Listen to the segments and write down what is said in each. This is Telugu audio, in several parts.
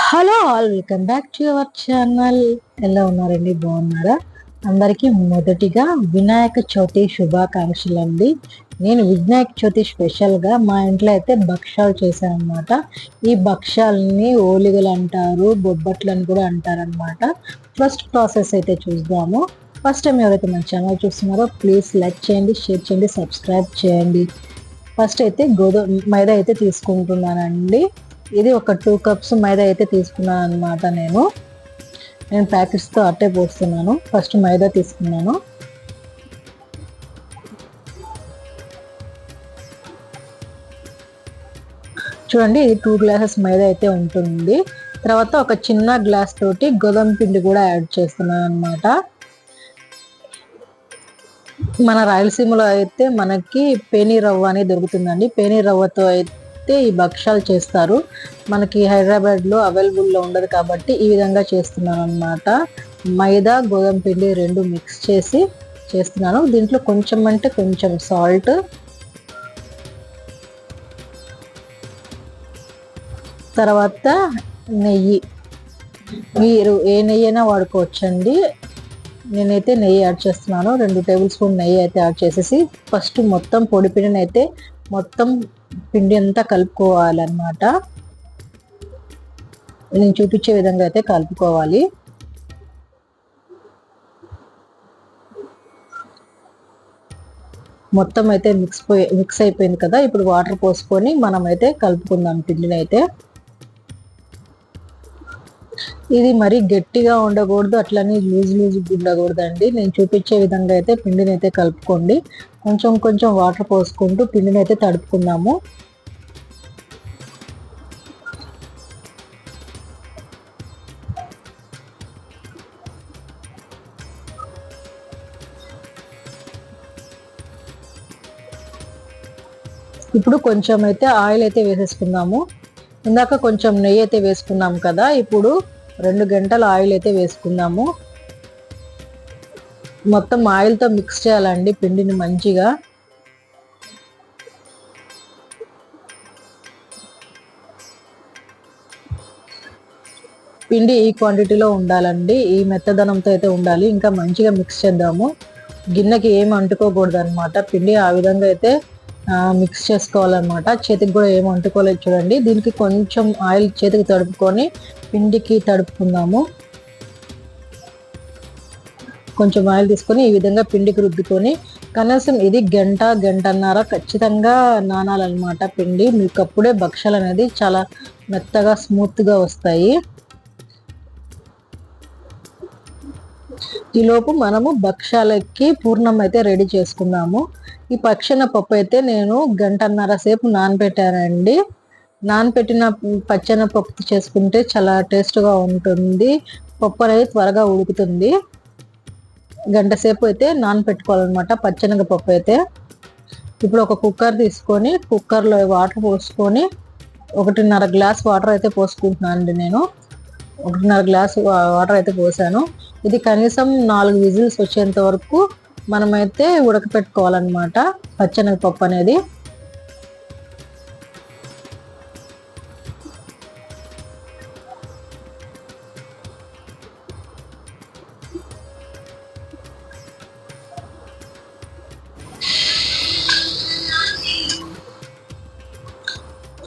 Hello all, welcome back to our channel. ఎలా ఉన్నారండి? బాగున్నారా? అందరికీ మొదటిగా వినాయక చవితి శుభాకాంక్షలు అండి. నేను వినాయక చవితి స్పెషల్గా మా ఇంట్లో అయితే భక్షాలు చేశాను అనమాట. ఈ భక్షాలని ఓలిగలు అంటారు, బొబ్బట్లు అని కూడా అంటారనమాట. ఫస్ట్ ప్రాసెస్ అయితే చూద్దాము. ఫస్ట్ టైం ఎవరైతే మన ఛానల్ చూస్తున్నారో ప్లీజ్ లైక్ చేయండి, షేర్ చేయండి, సబ్స్క్రైబ్ చేయండి. ఫస్ట్ అయితే మైదా అయితే తీసుకుంటున్నానండి. ఇది ఒక 2 కప్స్ మైదా అయితే తీసుకున్నాను అనమాట. నేను ప్యాకెట్స్తో అట్టే పోస్తున్నాను. ఫస్ట్ మైదా తీసుకున్నాను. చూడండి, ఇది 2 గ్లాసెస్ మైదా అయితే ఉంటుంది. తర్వాత ఒక చిన్న గ్లాస్ తోటి గోధుమ పిండి కూడా యాడ్ చేస్తున్నాను అనమాట. మన రాయలసీమలో అయితే మనకి పేనీ రవ్వ అనేది దొరుకుతుందండి. పేనీ రవ్వతో అయితే ఈ భక్షాలు చేస్తారు. మనకి హైదరాబాద్లో అవైలబుల్లో ఉండదు కాబట్టి ఈ విధంగా చేస్తున్నాను అనమాట. మైదా గోధుమ పిండి 2 మిక్స్ చేసి చేస్తున్నాను. దీంట్లో కొంచెం అంటే కొంచెం సాల్ట్, తర్వాత నెయ్యి. మీరు ఏ నెయ్యి అయినా వాడుకోవచ్చండి. నేనైతే నెయ్యి యాడ్ చేస్తున్నాను. 2 టేబుల్ స్పూన్ నెయ్యి అయితే యాడ్ చేసేసి ఫస్ట్ మొత్తం పొడి పిండిని అయితే మొత్తం పిండి అంతా కలుపుకోవాలన్నమాట. నేను చూపించే విధంగా అయితే కలుపుకోవాలి. మొత్తం అయితే మిక్స్ అయిపోయింది కదా. ఇప్పుడు వాటర్ పోసుకొని మనం అయితే కలుపుకుందాం పిండిని అయితే. ఇది మరీ గట్టిగా ఉండకూడదు, అట్లని లూజ్ ఉండకూడదండి. నేను చూపించే విధంగా అయితే పిండిని అయితే కలుపుకోండి. కొంచెం కొంచెం వాటర్ పోసుకుంటూ పిండిని అయితే తడుపుకుందాము. ఇప్పుడు కొంచెం అయితే ఆయిల్ అయితే వేసేసుకుందాము. ఇందాక కొంచెం నెయ్యి అయితే వేసుకున్నాం కదా, ఇప్పుడు 2 గంటల ఆయిల్ అయితే వేసుకుందాము. మొత్తం ఆయిల్తో మిక్స్ చేయాలండి పిండిని మంచిగా. పిండి ఈ క్వాంటిటీలో ఉండాలండి, ఈ మెత్తదనంతో అయితే ఉండాలి. ఇంకా మంచిగా మిక్స్ చేద్దాము. గిన్నెకి ఏమి అంటుకోకూడదు అనమాట. పిండి ఆ విధంగా అయితే మిక్స్ చేసుకోవాలన్నమాట. చేతికి కూడా ఏమి అంటుకోలేదు చూడండి. దీనికి కొంచెం ఆయిల్ చేతికి తడుపుకొని పిండికి తడుపుకుందాము. కొంచెం ఆయిల్ తీసుకొని ఈ విధంగా పిండికి రుద్దుకొని కనీసం ఇది గంటన్నర ఖచ్చితంగా నానాలన్నమాట పిండి. మీకు అప్పుడే భక్షాలు అనేది చాలా మెత్తగా స్మూత్గా వస్తాయి. ఈలోపు మనము భక్షాలకి పూర్ణం అయితే రెడీ చేసుకుందాము. ఈ పప్పు అయితే నేను గంటన్నర సేపు నానబెట్టానండి. నానబెట్టిన పప్పు చేసుకుంటే చాలా టేస్ట్గా ఉంటుంది. పప్పు అనేది త్వరగా ఉడుకుతుంది. గంట సేపు అయితే నానబెట్టుకోవాలన్నమాట పప్పు అయితే. ఇప్పుడు ఒక కుక్కర్ తీసుకొని కుక్కర్లో వాటర్ పోసుకొని 1.5 గ్లాస్ వాటర్ అయితే పోసుకుంటున్నాను అండి. నేను 1.5 గ్లాస్ వాటర్ అయితే పోసాను. ఇది కనీసం 4 విజిల్స్ వచ్చేంత వరకు మనమైతే ఉడకపెట్టుకోవాలన్నమాట పప్పు అనేది.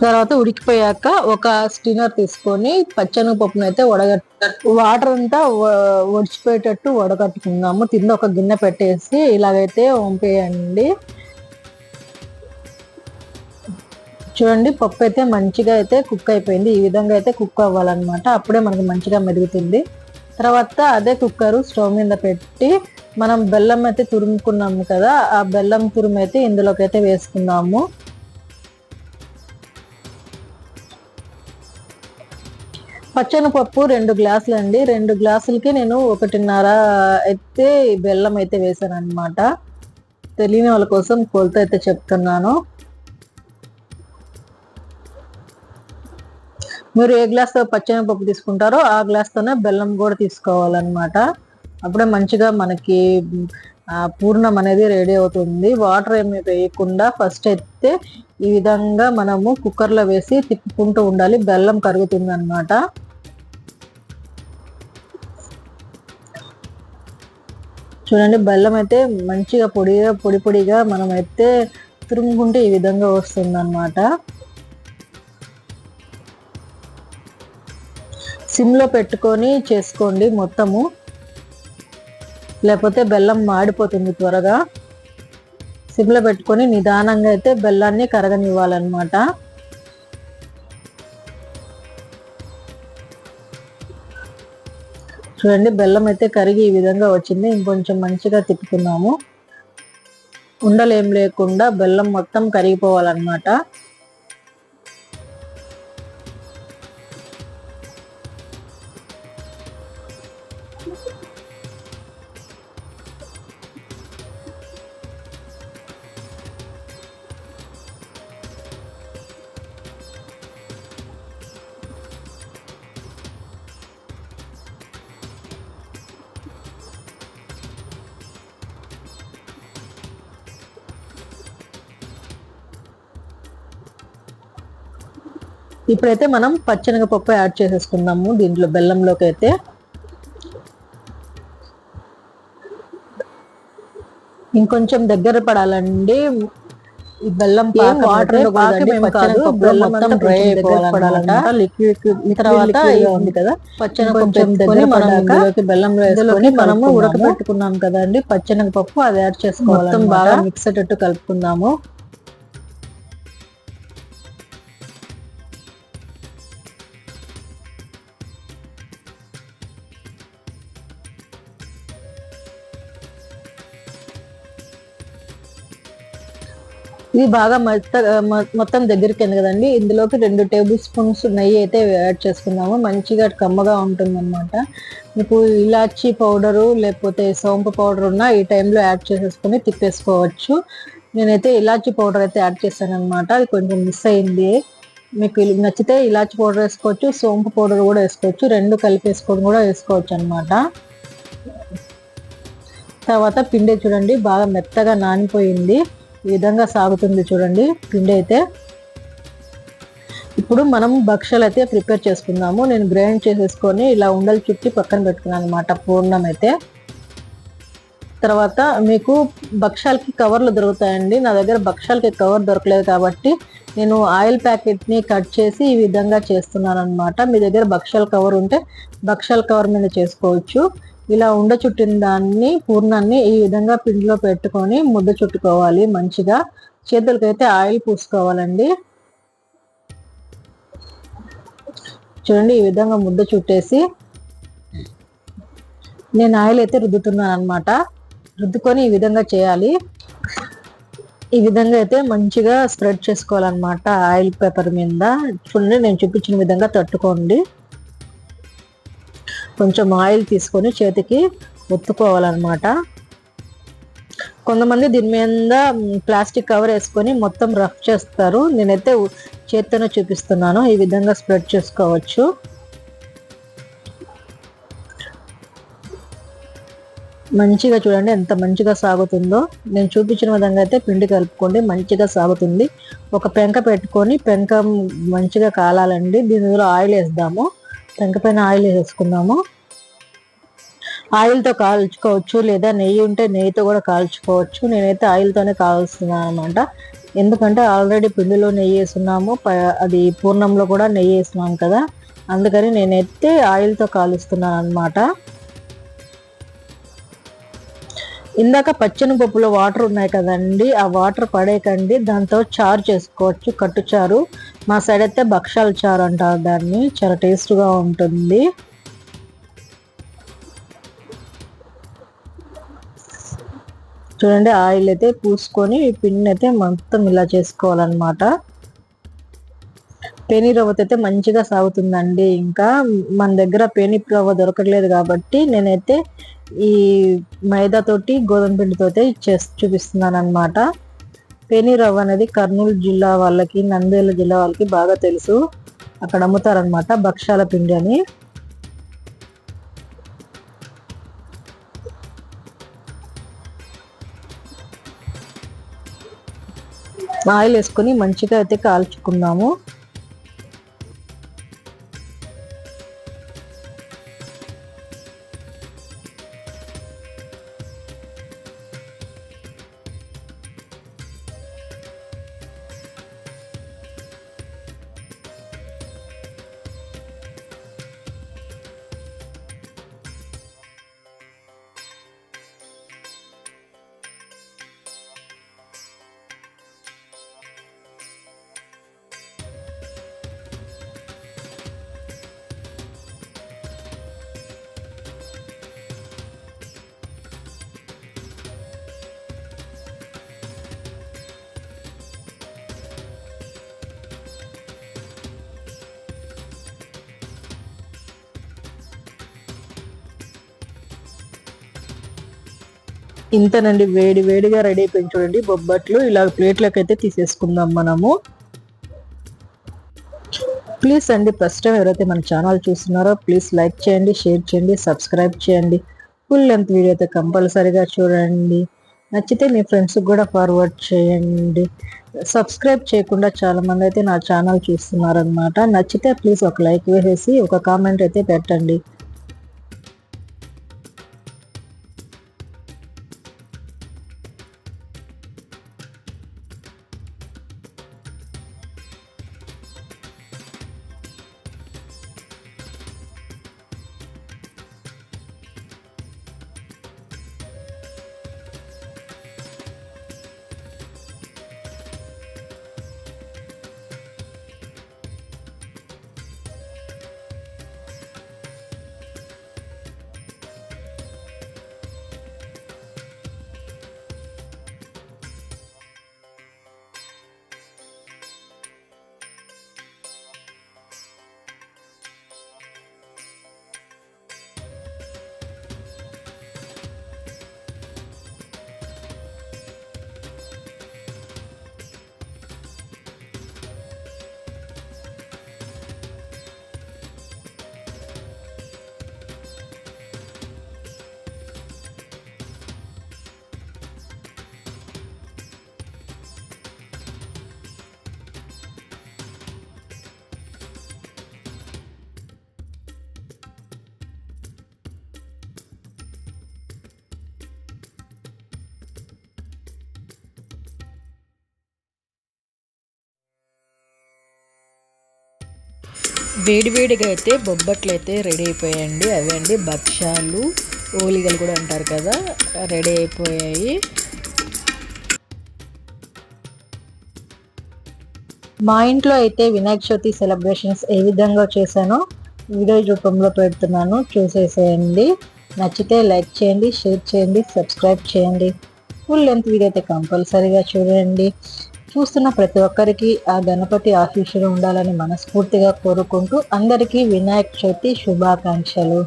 తర్వాత ఉడికిపోయాక ఒక స్టినర్ తీసుకొని పప్పును అయితే వాటర్ అంతా ఒడిచిపోయేటట్టు వడగట్టుకుందాము. కింద ఒక గిన్నె పెట్టేసి ఇలాగైతే వంపేయండి. చూడండి, పప్పు అయితే మంచిగా అయితే కుక్ అయిపోయింది. ఈ విధంగా అయితే కుక్ అవ్వాలన్నమాట. అప్పుడే మనకి మంచిగా మెరుగుతుంది. తర్వాత అదే కుక్కరు స్టవ్ మీద పెట్టి మనం బెల్లం అయితే తురుముకున్నాము కదా, ఆ బెల్లం తురుము అయితే ఇందులోకి అయితే వేసుకుందాము. పప్పు 2 గ్లాసులు అండి. 2 గ్లాసులకి నేను 1.5 అయితే బెల్లం అయితే వేసాను అనమాట. తెలియని వాళ్ళ కోసం కొలత అయితే చెప్తున్నాను. మీరు ఏ గ్లాస్తో పప్పు తీసుకుంటారో ఆ గ్లాస్తోనే బెల్లం కూడా తీసుకోవాలన్నమాట. అప్పుడే మంచిగా మనకి పూర్ణం అనేది రెడీ అవుతుంది. వాటర్ ఏమి వేయకుండా ఫస్ట్ అయితే ఈ విధంగా మనము కుక్కర్లో వేసి తిప్పుకుంటూ ఉండాలి. బెల్లం కరుగుతుంది అన్నమాట. చూడండి బెల్లం అయితే మంచిగా పొడి పొడిగా మనం అయితే తురుముకుంటే ఈ విధంగా వస్తుంది అన్నమాట. సిమ్లో పెట్టుకొని చేసుకోండి మొత్తము, లేకపోతే బెల్లం మాడిపోతుంది త్వరగా. సిమ్లో పెట్టుకొని నిదానంగా అయితే బెల్లాన్ని కరగనివ్వాలన్నమాట. చూడండి బెల్లం అయితే కరిగి ఈ విధంగా వచ్చింది. ఇంకొంచెం మంచిగా తిప్పుకున్నాము. ఉండలు ఏం లేకుండా బెల్లం మొత్తం కరిగిపోవాలన్నమాట. ఇప్పుడైతే మనం పచ్చెనగపప్పు యాడ్ చేసేసుకుందాము దీంట్లో బెల్లంలోకి అయితే. ఇంకొంచెం దగ్గర పడాలండి ఈ బెల్లం వాటర్ మొత్తం డ్రై అయిపోవాలన్నమాట. లిక్విడ్ తర్వాత ఉంది కదా పచ్చెనగపప్పు దగ్గర పడాక బెల్లంలో వేసుకొని మనము ఉడకబెట్టుకున్నాం కదండి పచ్చెనగపప్పు, అది యాడ్ చేసుకోవాలి. మొత్తం బాగా మిక్స్ అయ్యేటట్టు కలుపుకుందాము. ఇది బాగా మొత్తం దగ్గరికి ఉంది కదండి. ఇందులోకి 2 టేబుల్ స్పూన్స్ నెయ్యి అయితే యాడ్ చేసుకుందాము. మంచిగా కమ్మగా ఉంటుంది అనమాట. మీకు ఇలాచీ పౌడరు లేకపోతే సోంపు పౌడర్ ఉన్నా ఈ టైంలో యాడ్ చేసేసుకొని తిప్పేసుకోవచ్చు. నేనైతే ఇలాచీ పౌడర్ అయితే యాడ్ చేశాను అనమాట. అది కొంచెం మిస్ అయింది. మీకు నచ్చితే ఇలాచీ పౌడర్ వేసుకోవచ్చు, సోంపు పౌడర్ కూడా వేసుకోవచ్చు, 2 కలిపేసుకొని కూడా వేసుకోవచ్చు అనమాట. తర్వాత పిండి చూడండి బాగా మెత్తగా నానిపోయింది. ఈ విధంగా సాగుతుంది చూడండి పిండి అయితే. ఇప్పుడు మనం భక్షాలు అయితే ప్రిపేర్ చేసుకుందాము. నేను గ్రైండ్ చేసేసుకొని ఇలా ఉండలు చుట్టి పక్కన పెట్టుకున్నాను అనమాట పూర్ణం అయితే. తర్వాత మీకు భక్షాలకి కవర్లు దొరుకుతాయండి. నా దగ్గర భక్షాలకి కవర్ దొరకలేదు కాబట్టి నేను ఆయిల్ ప్యాకెట్ని కట్ చేసి ఈ విధంగా చేస్తున్నాను అనమాట. మీ దగ్గర భక్షాల కవర్ ఉంటే భక్షాల కవర్ మీద చేసుకోవచ్చు. ఇలా ఉండ చుట్టిన దాన్ని పూర్ణాన్ని ఈ విధంగా పిండిలో పెట్టుకొని ముద్ద చుట్టుకోవాలి. మంచిగా చేతులకైతే ఆయిల్ పూసుకోవాలండి. చూడండి ఈ విధంగా ముద్ద చుట్టేసి నేను ఆయిల్ అయితే రుద్దుతున్నాను అనమాట. రుద్దుకొని ఈ విధంగా చేయాలి. ఈ విధంగా అయితే మంచిగా స్ప్రెడ్ చేసుకోవాలన్నమాట ఆయిల్ పేపర్ మీద. చూడండి నేను చూపించిన విధంగా తట్టుకోండి. కొంచెం ఆయిల్ తీసుకొని చేతికి ఒత్తుకోవాలన్నమాట. కొంతమంది దీని మీద ప్లాస్టిక్ కవర్ వేసుకొని మొత్తం రఫ్ చేస్తారు. నేనైతే చేత్తోనే చూపిస్తున్నాను. ఈ విధంగా స్ప్రెడ్ చేసుకోవచ్చు. మంచిగా చూడండి ఎంత మంచిగా సాగుతుందో. నేను చూపించిన విధంగా అయితే పిండి కలుపుకోండి, మంచిగా సాగుతుంది. ఒక పెంక పెట్టుకొని పెంక మంచిగా కాలాలండి. దీనిలో ఆయిల్ వేద్దాము. పెంక పైన ఆయిల్ వేసుకుందాము. ఆయిల్తో కాల్చుకోవచ్చు, లేదా నెయ్యి ఉంటే నెయ్యితో కూడా కాల్చుకోవచ్చు. నేనైతే ఆయిల్తోనే కాలుస్తున్నాను అనమాట. ఎందుకంటే ఆల్రెడీ పిండిలో నెయ్యి వేస్తున్నాము, అది పూర్ణంలో కూడా నెయ్యి వేస్తున్నాం కదా, అందుకని నేనైతే ఆయిల్తో కాలుస్తున్నాను అనమాట. ఇందాక పచ్చెనపప్పులో వాటర్ ఉన్నాయి కదండి, ఆ వాటర్ పడేయకండి, దాంతో చారు చేసుకోవచ్చు, కట్టు చారు. మా సైడ్ అయితే భక్షాల చారు అంటారు దాన్ని. చాలా టేస్ట్గా ఉంటుంది. చూడండి ఆయిల్ అయితే పూసుకొని పిండిని అయితే మొత్తం ఇలా చేసుకోవాలన్నమాట. పేని రవ్వతో అయితే మంచిగా సాగుతుందండి. ఇంకా మన దగ్గర పేని రవ్వ దొరకట్లేదు కాబట్టి నేనైతే ఈ మైదాతోటి గోధుమ పిండితో చూపిస్తున్నాను అనమాట. పేని రవ్వ అనేది కర్నూలు జిల్లా వాళ్ళకి, నంద్యాల జిల్లా వాళ్ళకి బాగా తెలుసు. అక్కడ అమ్ముతారనమాట భక్షాల పిండి అని. ఆయిల్ వేసుకొని మంచిగా అయితే కాల్చుకున్నాము. ఇంతనండి, వేడి వేడిగా రెడీ అయిపోయింది చూడండి బొబ్బట్లు. ఇలా ప్లేట్లోకి అయితే తీసేసుకుందాం మనము. ప్లీజ్ అండి, ఫస్ట్ టైం ఎవరైతే మన ఛానల్ చూస్తున్నారో ప్లీజ్ లైక్ చేయండి, షేర్ చేయండి, సబ్స్క్రైబ్ చేయండి. ఫుల్ లెంత్ వీడియో అయితే కంపల్సరీగా చూడండి. నచ్చితే మీ ఫ్రెండ్స్కి కూడా ఫార్వర్డ్ చేయండి. సబ్స్క్రైబ్ చేయకుండా చాలా మంది అయితే నా ఛానల్ చూస్తున్నారనమాట. నచ్చితే ప్లీజ్ ఒక లైక్ వేసేసి ఒక కామెంట్ అయితే పెట్టండి. వేడివేడిగా అయితే బొబ్బట్లు అయితే రెడీ అయిపోయాయండి. అవే అండి భక్ష్యాలు, ఓలిగలు కూడా అంటారు కదా, రెడీ అయిపోయాయి. మా ఇంట్లో అయితే వినాయక చవితి సెలబ్రేషన్స్ ఏ విధంగా చేశానో వీడియో రూపంలో పెడుతున్నాను, చూసేసేయండి. నచ్చితే లైక్ చేయండి, షేర్ చేయండి, సబ్స్క్రైబ్ చేయండి. ఫుల్ లెంత్ వీడియో అయితే కంపల్సరీగా చూడండి. చూస్తున్న ప్రతి ఒక్కరికి ఆ గణపతి ఆశీస్సులు ఉండాలని మనస్ఫూర్తిగా కోరుకుంటూ అందరికీ వినాయక చవితి శుభాకాంక్షలు.